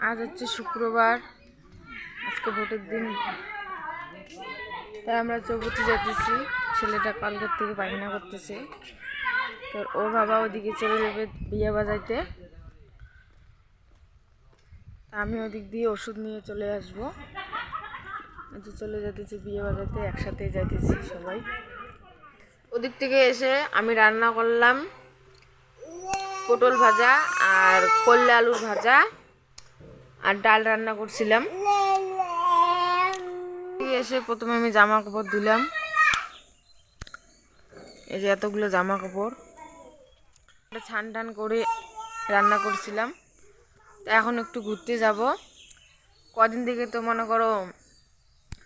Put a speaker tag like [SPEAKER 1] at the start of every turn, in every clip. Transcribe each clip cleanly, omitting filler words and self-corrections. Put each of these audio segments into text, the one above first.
[SPEAKER 1] আজ হচ্ছে শুক্রবার, আজকে ভোটের দিন, তাই আমরা চৌপতি যেতেছি। ছেলেটা কালকের থেকে পায়খানা করতেছে, তো ওর বাবা ওদিকে চলে যাবে বিয়ে বাজাইতে, আমি ওদিক দিয়ে ওষুধ নিয়ে চলে আসবো। চলে যেতেছি বিয়ে বাজাইতে, একসাথে যাইতেছি সবাই। ওদিক থেকে এসে আমি রান্না করলাম পটল ভাজা আর করলা আলুর ভাজা আর ডাল রান্না করছিলাম। এসে প্রথমে আমি জামা কাপড় দিলাম, এই যে এতগুলো জামা কাপড় ছান টান করে রান্না করছিলাম। এখন একটু ঘুরতে যাব। কদিন থেকে তো মনে করো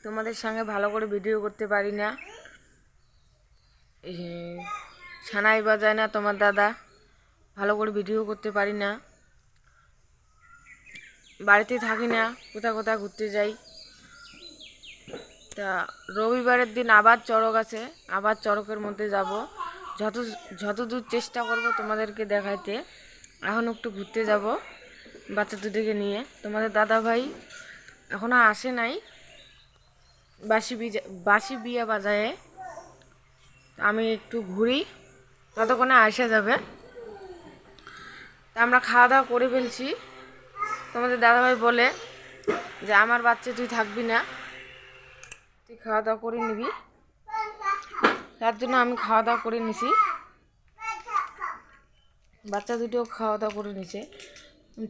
[SPEAKER 1] তোমাদের সঙ্গে ভালো করে ভিডিও করতে পারি না, ছানাই বাজায় না তোমার দাদা, ভালো করে ভিডিও করতে পারি না, বাড়িতে থাকি না, কোথাও কোথাও ঘুরতে যাই। তা রবিবারের দিন আবার চড়ক আছে, আবার চড়কের মধ্যে যাব। যতদূর চেষ্টা করব তোমাদেরকে দেখাইতে। এখন একটু ঘুরতে যাব বাচ্চা দুটিকে নিয়ে। তোমাদের দাদা ভাই এখনও আসে নাই, বাসি বিয়ে বাজায়ে। আমি একটু ঘুরি, ততক্ষণে আসা যাবে। তা আমরা খাওয়া দাওয়া করে ফেলছি। তোমাদের দাদাভাই বলে যে আমার বাচ্চা তুই থাকবি না, তুই খাওয়া দাওয়া করে নিবি। তার জন্য আমি খাওয়া দাওয়া করে নিছি, বাচ্চা দুটোও খাওয়া দাওয়া করে নিছে।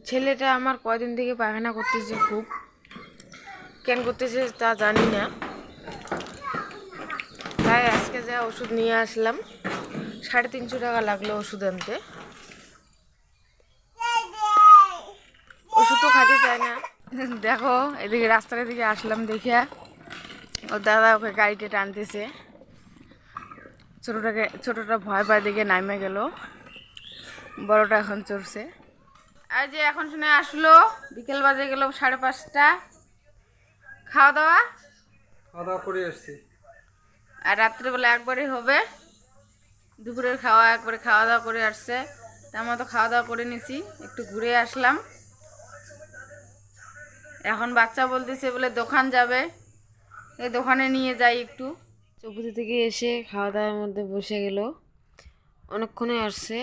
[SPEAKER 1] ছেলেটা আমার কয়দিন থেকে পায়খানা করতেছে, খুব কেন করতেছে তা জানি না, তাই আজকে যা ওষুধ নিয়ে আসলাম। 350 টাকা লাগলো ওষুধ আনতে। ওষুধও খাইতে চায় না। দেখো এদিকে রাস্তার দিকে আসলাম, দেখিয়া ওর দাদা ওকে গাড়িতে টানতেছে। ছোটটা ভয় পায় দেখে নামে গেল, বড়টা এখন চড়ছে। আর যে এখন শুনে আসলো, বিকেল বাজে গেল 5:30। খাওয়া দাওয়া
[SPEAKER 2] করে আসছি,
[SPEAKER 1] আর রাত্রেবেলা একবারই হবে। দুপুরের খাওয়া একবারে খাওয়া দাওয়া করে আসছে। তা আমরা তো খাওয়া দাওয়া করে নিছি, একটু ঘুরে আসলাম। এখন বাচ্চা বলতেছে বলে দোকান যাবে, এই দোকানে নিয়ে যাই একটু। চৌপতি থেকে এসে খাওয়া দাওয়ার মধ্যে বসে গেল, অনেকক্ষণে আসছে।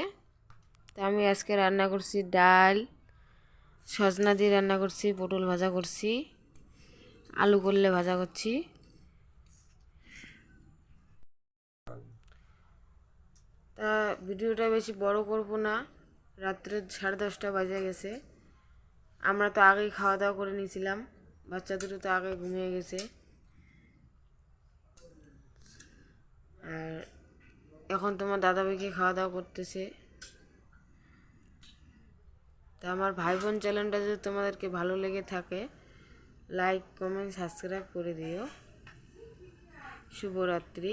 [SPEAKER 1] তা আমি আজকে রান্না করছি ডাল, সজনা দিয়ে রান্না করছি, পটল ভাজা করছি, আলু করলে ভাজা করছি। তা ভিডিওটা বেশি বড় করব না, রাত্রে 10:30 বাজে গেছে। আমরা তো আগেই খাওয়া দাওয়া করে নিয়েছিলাম, বাচ্চা দুটো তো আগে ঘুমিয়ে গেছে। আর এখন তোমার দাদাভাইকে খাওয়া দাওয়া করতেছে। তা আমার ভাই বোন চ্যানেলটা যদি তোমাদেরকে ভালো লেগে থাকে, লাইক কমেন্ট সাবস্ক্রাইব করে দিও। শুভরাত্রি।